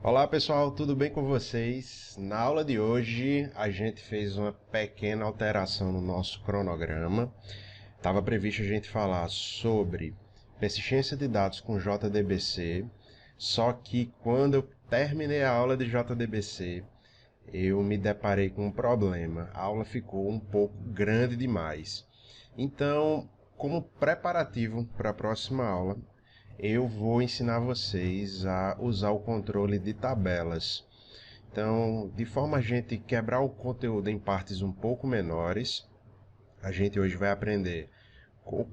Olá pessoal, tudo bem com vocês? Na aula de hoje a gente fez uma pequena alteração no nosso cronograma. Estava previsto a gente falar sobre persistência de dados com JDBC, só que quando eu terminei a aula de JDBC, eu me deparei com um problema. A aula ficou um pouco grande demais. Então, como preparativo para a próxima aula, eu vou ensinar vocês a usar o controle de tabelas. Então, de forma a gente quebrar o conteúdo em partes um pouco menores, a gente hoje vai aprender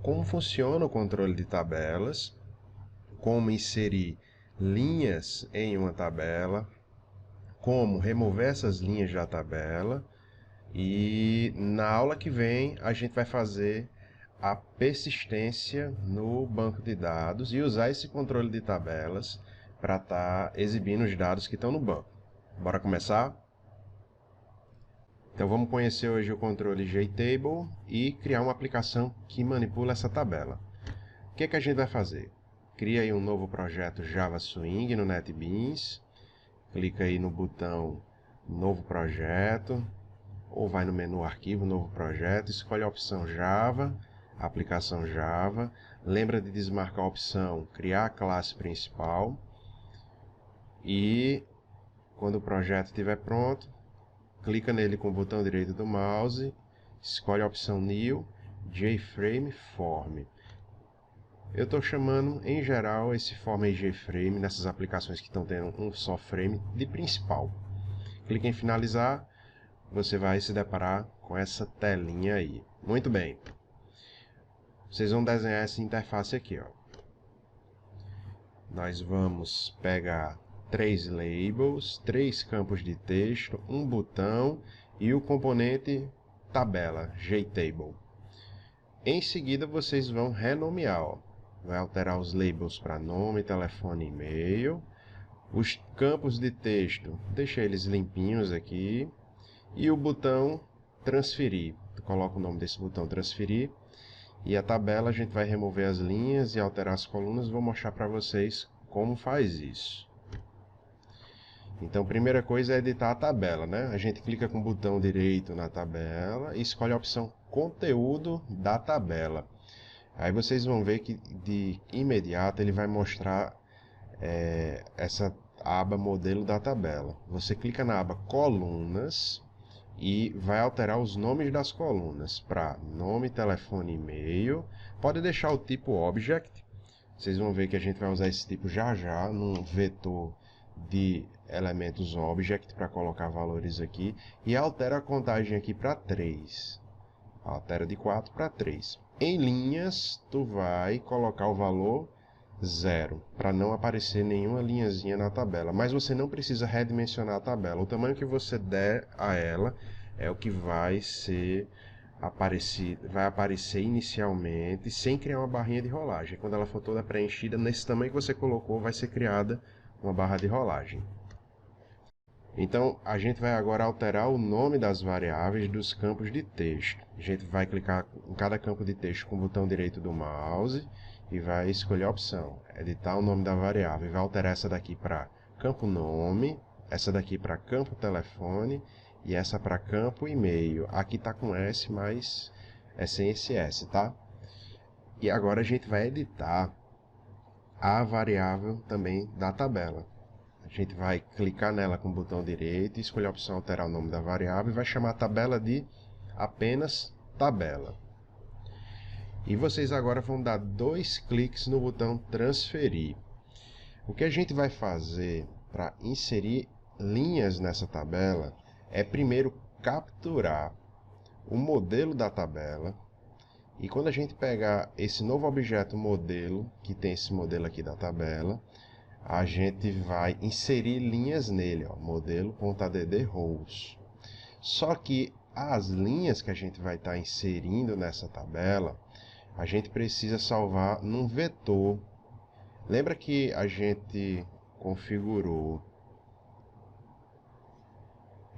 como funciona o controle de tabelas, como inserir linhas em uma tabela, como remover essas linhas da tabela, e na aula que vem a gente vai fazer a persistência no banco de dados e usar esse controle de tabelas para estar exibindo os dados que estão no banco. Bora começar? Então vamos conhecer hoje o controle JTable e criar uma aplicação que manipula essa tabela. O que é que a gente vai fazer? Cria aí um novo projeto Java Swing no NetBeans, clica aí no botão Novo Projeto, ou vai no menu Arquivo, Novo Projeto, escolhe a opção Java, aplicação Java, lembra de desmarcar a opção Criar a classe principal, e quando o projeto estiver pronto, clica nele com o botão direito do mouse, escolhe a opção New, JFrame Form. Eu estou chamando, em geral, esse form JFrame, nessas aplicações que estão tendo um só frame, de principal. Clique em finalizar, você vai se deparar com essa telinha aí. Muito bem. Vocês vão desenhar essa interface aqui, ó. Nós vamos pegar 3 labels, 3 campos de texto, um botão e o componente tabela, JTable. Em seguida, vocês vão renomear, ó. Vai alterar os labels para nome, telefone e e-mail. Os campos de texto, deixa eles limpinhos aqui. E o botão transferir. Coloca o nome desse botão transferir. E a tabela a gente vai remover as linhas e alterar as colunas. Vou mostrar para vocês como faz isso. Então, primeira coisa é editar a tabela, né? A gente clica com o botão direito na tabela e escolhe a opção conteúdo da tabela. Aí vocês vão ver que de imediato ele vai mostrar essa aba modelo da tabela. Você clica na aba colunas e vai alterar os nomes das colunas para nome, telefone e e-mail. Pode deixar o tipo object. Vocês vão ver que a gente vai usar esse tipo já num vetor de elementos object para colocar valores aqui. E altera a contagem aqui para 3. Altera de 4 para 3. Em linhas, tu vai colocar o valor 0, para não aparecer nenhuma linhazinha na tabela. Mas você não precisa redimensionar a tabela. O tamanho que você der a ela é o que vai aparecer inicialmente, sem criar uma barrinha de rolagem. Quando ela for toda preenchida, nesse tamanho que você colocou, vai ser criada uma barra de rolagem. Então, a gente vai agora alterar o nome das variáveis dos campos de texto. A gente vai clicar em cada campo de texto com o botão direito do mouse e vai escolher a opção, editar o nome da variável. E vai alterar essa daqui para campo nome, essa daqui para campo telefone e essa para campo e-mail. Aqui está com S, mas é sem esse S, tá? E agora a gente vai editar a variável também da tabela. A gente vai clicar nela com o botão direito e escolher a opção alterar o nome da variável e vai chamar a tabela de apenas tabela. E vocês agora vão dar 2 cliques no botão transferir. O que a gente vai fazer para inserir linhas nessa tabela é primeiro capturar o modelo da tabela. E quando a gente pegar esse novo objeto modelo, que tem esse modelo aqui da tabela, a gente vai inserir linhas nele, ó, modelo.add rows. Só que as linhas que a gente vai estar inserindo nessa tabela, a gente precisa salvar num vetor. Lembra que a gente configurou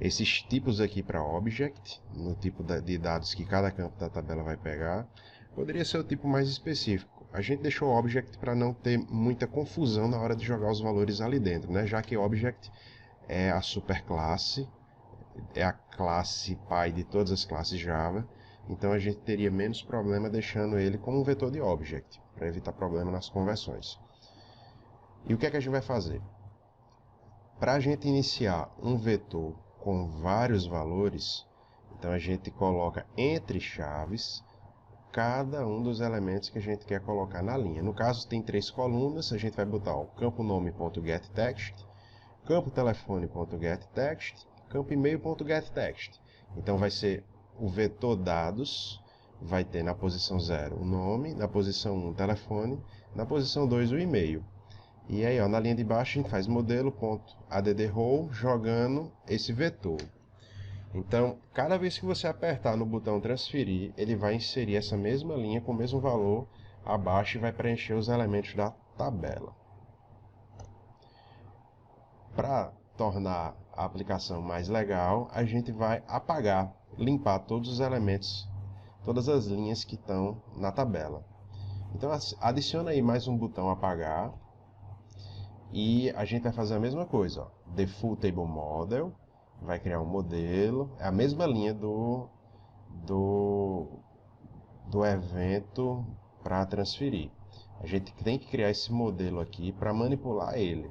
esses tipos aqui para object, no tipo de dados que cada campo da tabela vai pegar? Poderia ser o tipo mais específico. A gente deixou object para não ter muita confusão na hora de jogar os valores ali dentro, né? Já que object é a superclasse, é a classe pai de todas as classes Java, então a gente teria menos problema deixando ele como um vetor de object, para evitar problema nas conversões. E o que é que a gente vai fazer? Para a gente iniciar um vetor com vários valores, então a gente coloca entre chaves cada um dos elementos que a gente quer colocar na linha. No caso, tem 3 colunas, a gente vai botar o campo nome.getText, campo telefone.getText, campo e-mail.getText. Então vai ser o vetor dados, vai ter na posição 0 o nome, na posição 1 o telefone, na posição 2 o e-mail. E aí, ó, na linha de baixo a gente faz modelo.addRow jogando esse vetor. Então, cada vez que você apertar no botão transferir, ele vai inserir essa mesma linha com o mesmo valor abaixo e vai preencher os elementos da tabela. Para tornar a aplicação mais legal, a gente vai apagar, limpar todos os elementos, todas as linhas que estão na tabela. Então, adiciona aí mais um botão apagar. E a gente vai fazer a mesma coisa, ó. Default Table Model, vai criar um modelo, é a mesma linha do evento para transferir. A gente tem que criar esse modelo aqui para manipular ele.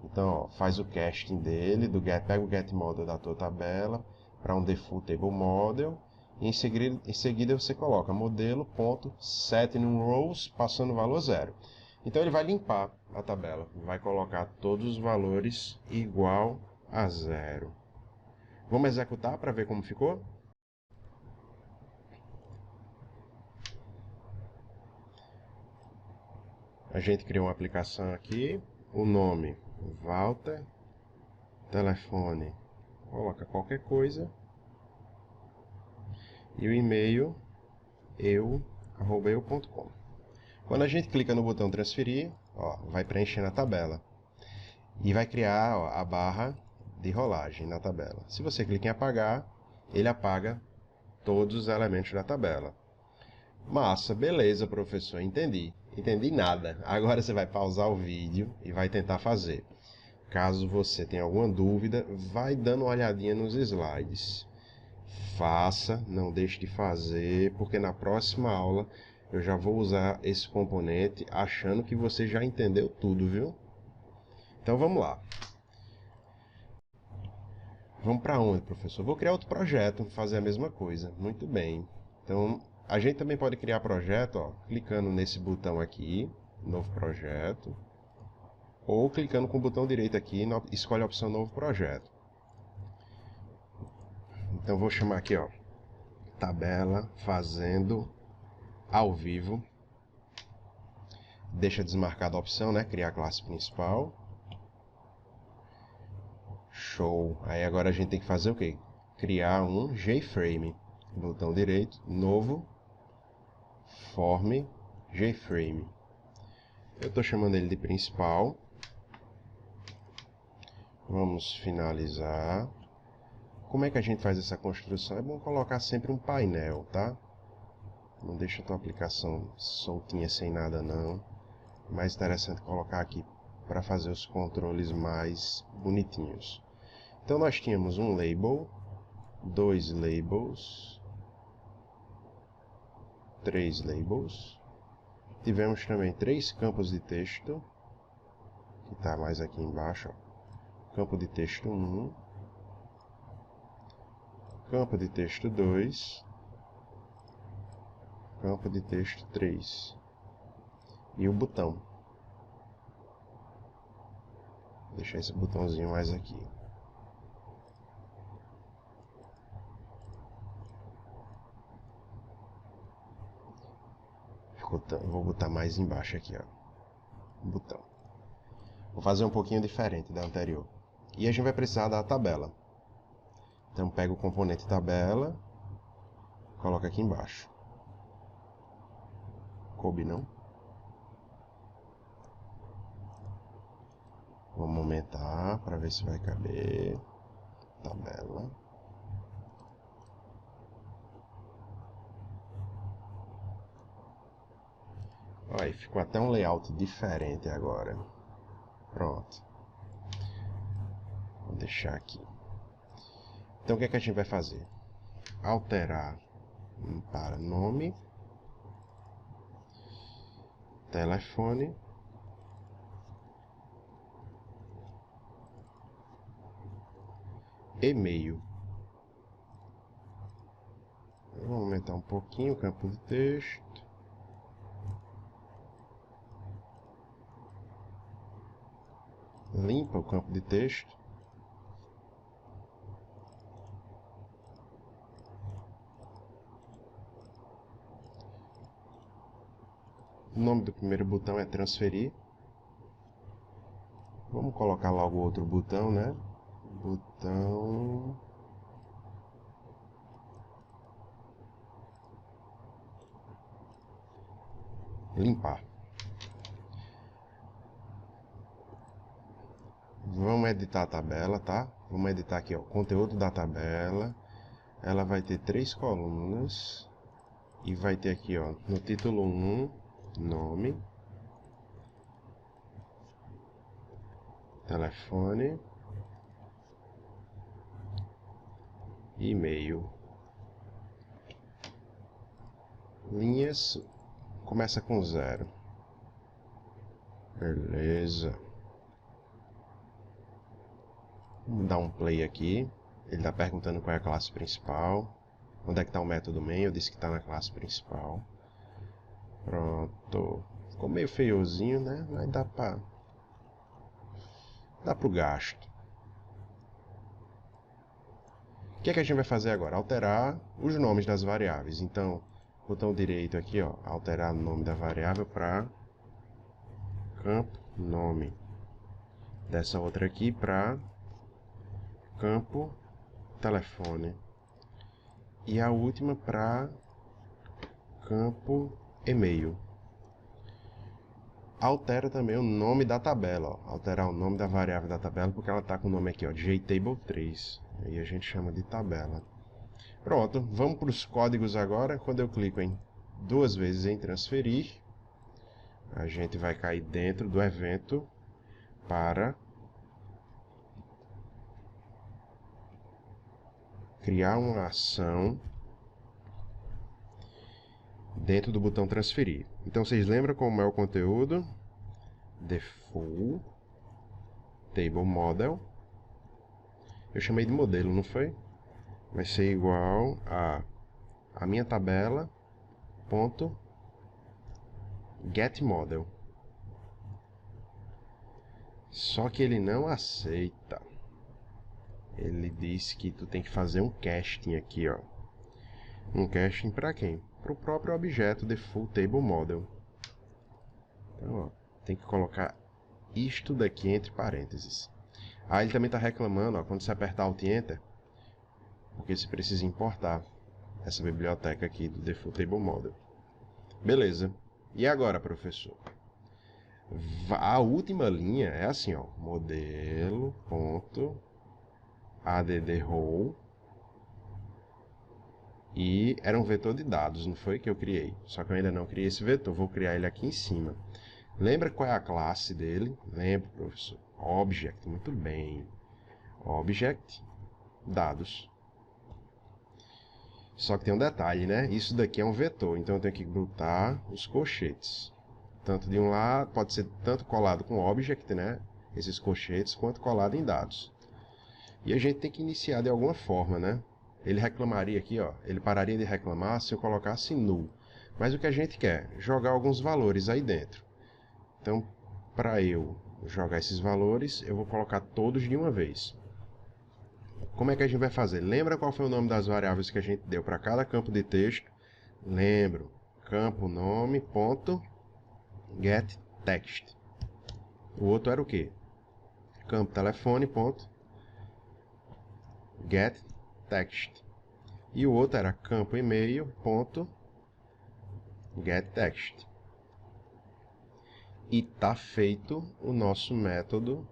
Então, ó, faz o casting dele, pega o getModel da tua tabela para um Default Table Model, e em seguida você coloca modelo.setNumRows, passando o valor 0. Então ele vai limpar a tabela, vai colocar todos os valores igual a 0. Vamos executar para ver como ficou? A gente criou uma aplicação aqui, o nome Walter, telefone, coloca qualquer coisa, e o e-mail eu@eu.com. Quando a gente clica no botão transferir, ó, vai preencher na tabela. E vai criar, ó, a barra de rolagem na tabela. Se você clica em apagar, ele apaga todos os elementos da tabela. Massa, beleza, professor, entendi. Entendi nada. Agora você vai pausar o vídeo e vai tentar fazer. Caso você tenha alguma dúvida, vai dando uma olhadinha nos slides. Faça, não deixe de fazer, porque na próxima aula eu já vou usar esse componente achando que você já entendeu tudo, viu? Então vamos lá. Vamos para onde, professor? Vou criar outro projeto, fazer a mesma coisa. Muito bem. Então, a gente também pode criar projeto, ó, clicando nesse botão aqui, novo projeto, ou clicando com o botão direito aqui, escolhe a opção novo projeto. Então, vou chamar aqui, ó, tabela fazendo ao vivo. Deixa desmarcada a opção, né? Criar classe principal. Show. Aí agora a gente tem que fazer o quê? Criar um JFrame. Botão direito, novo, form JFrame. Eu estou chamando ele de principal. Vamos finalizar. Como é que a gente faz essa construção? É bom colocar sempre um painel, tá? Não deixa a tua aplicação soltinha sem nada não. Mais interessante colocar aqui para fazer os controles mais bonitinhos. Então nós tínhamos um label, 2 labels, 3 labels. Tivemos também 3 campos de texto, que está mais aqui embaixo, ó. Campo de texto 1, campo de texto 2, campo de texto 3 e o botão. Vou deixar esse botãozinho mais aqui. Vou botar mais embaixo aqui, ó. Botão. Vou fazer um pouquinho diferente da anterior. E a gente vai precisar da tabela. Então pega o componente tabela, coloca aqui embaixo. Coube não? Vamos aumentar para ver se vai caber. Tabela. Olha, ficou até um layout diferente agora. Pronto. Vou deixar aqui. Então o que é que a gente vai fazer? Alterar para nome, telefone, e-mail. Vamos aumentar um pouquinho o campo de texto. Limpa o campo de texto. O nome do primeiro botão é transferir. Vamos colocar logo outro botão, né? Botão... limpar. Vamos editar a tabela, tá? Vamos editar aqui, ó, conteúdo da tabela. Ela vai ter 3 colunas. E vai ter aqui, ó, no título 1, nome, telefone, e-mail. Linhas, começa com 0. Beleza. Vamos dar um play aqui. Ele está perguntando qual é a classe principal. Onde é que está o método main? Eu disse que está na classe principal. Pronto. Ficou meio feiozinho, né? Mas dá pro gasto. O que é que a gente vai fazer agora? Alterar os nomes das variáveis. Então, botão direito aqui, ó, alterar o nome da variável para campo nome. Dessa outra aqui para campo telefone. E a última para campo e-mail. Altera também o nome da tabela, ó. Alterar o nome da variável da tabela, porque ela está com o nome aqui, ó, JTable3. Aí a gente chama de tabela. Pronto, vamos para os códigos agora. Quando eu clico em 2 vezes em transferir, a gente vai cair dentro do evento para criar uma ação dentro do botão transferir. Então vocês lembram como é o conteúdo? Default Table Model. Eu chamei de modelo, não foi? Vai ser igual a minha tabela ponto get model. Só que ele não aceita. Ele disse que tu tem que fazer um casting aqui, ó. Um casting para quem? Para o próprio objeto default table model. Então, ó, tem que colocar isto daqui entre parênteses. Aí ele também está reclamando, ó, quando você apertar Alt Enter, porque você precisa importar essa biblioteca aqui do default table model. Beleza. E agora, professor? A última linha é assim, ó, modelo.addRow. E era um vetor de dados, não foi que eu criei? Só que eu ainda não criei esse vetor, vou criar ele aqui em cima. Lembra qual é a classe dele? Lembra, professor? Object, muito bem. Object, dados. Só que tem um detalhe, né? Isso daqui é um vetor, então eu tenho que botar os colchetes. Tanto de um lado, pode ser tanto colado com object, né? Esses colchetes, quanto colado em dados. E a gente tem que iniciar de alguma forma, né? Ele reclamaria aqui, ó, ele pararia de reclamar se eu colocasse null. Mas o que a gente quer? Jogar alguns valores aí dentro. Então, para eu jogar esses valores, eu vou colocar todos de uma vez. Como é que a gente vai fazer? Lembra qual foi o nome das variáveis que a gente deu para cada campo de texto? Lembro. Campo nome, ponto, get text. O outro era o quê? Campo telefone, ponto, get text. E o outro era campo e-mail, ponto, get text. E tá feito o nosso método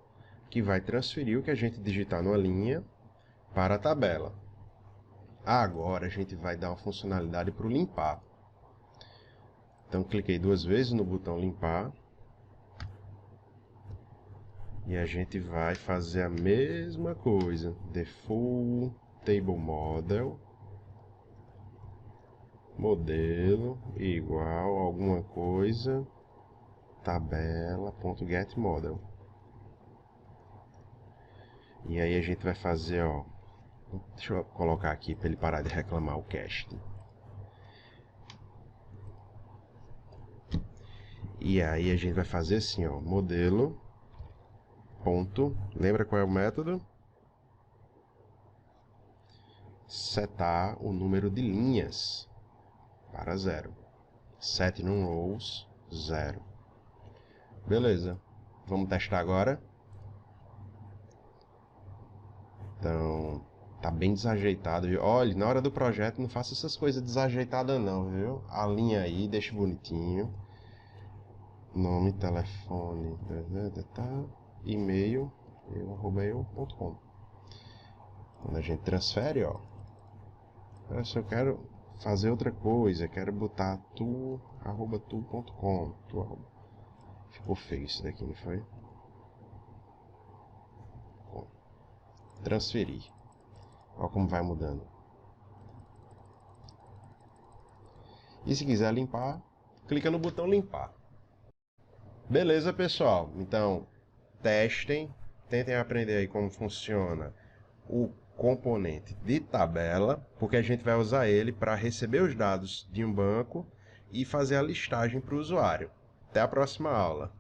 que vai transferir o que a gente digitar numa linha para a tabela. Agora a gente vai dar uma funcionalidade para o limpar. Então, cliquei 2 vezes no botão limpar. E a gente vai fazer a mesma coisa. Default Table Model. Modelo igual alguma coisa. Tabela.getModel. E aí a gente vai fazer, ó. Deixa eu colocar aqui para ele parar de reclamar o cast. E aí a gente vai fazer assim, ó. Modelo. Ponto. Lembra qual é o método? Setar o número de linhas para 0. Set num rows 0. Beleza. Vamos testar agora. Então, tá bem desajeitado, viu? Olha, na hora do projeto não faça essas coisas desajeitadas não, viu? Alinha aí, deixa bonitinho. Nome, telefone, e-mail, eu@eu.com. Quando a gente transfere, ó. Se eu quero fazer outra coisa, quero botar tu@tu.com. Ficou feio isso daqui, não foi? Bom, transferir. Olha como vai mudando. E se quiser limpar, clica no botão limpar. Beleza, pessoal? Então, testem, tentem aprender aí como funciona o componente de tabela, porque a gente vai usar ele para receber os dados de um banco e fazer a listagem para o usuário. Até a próxima aula.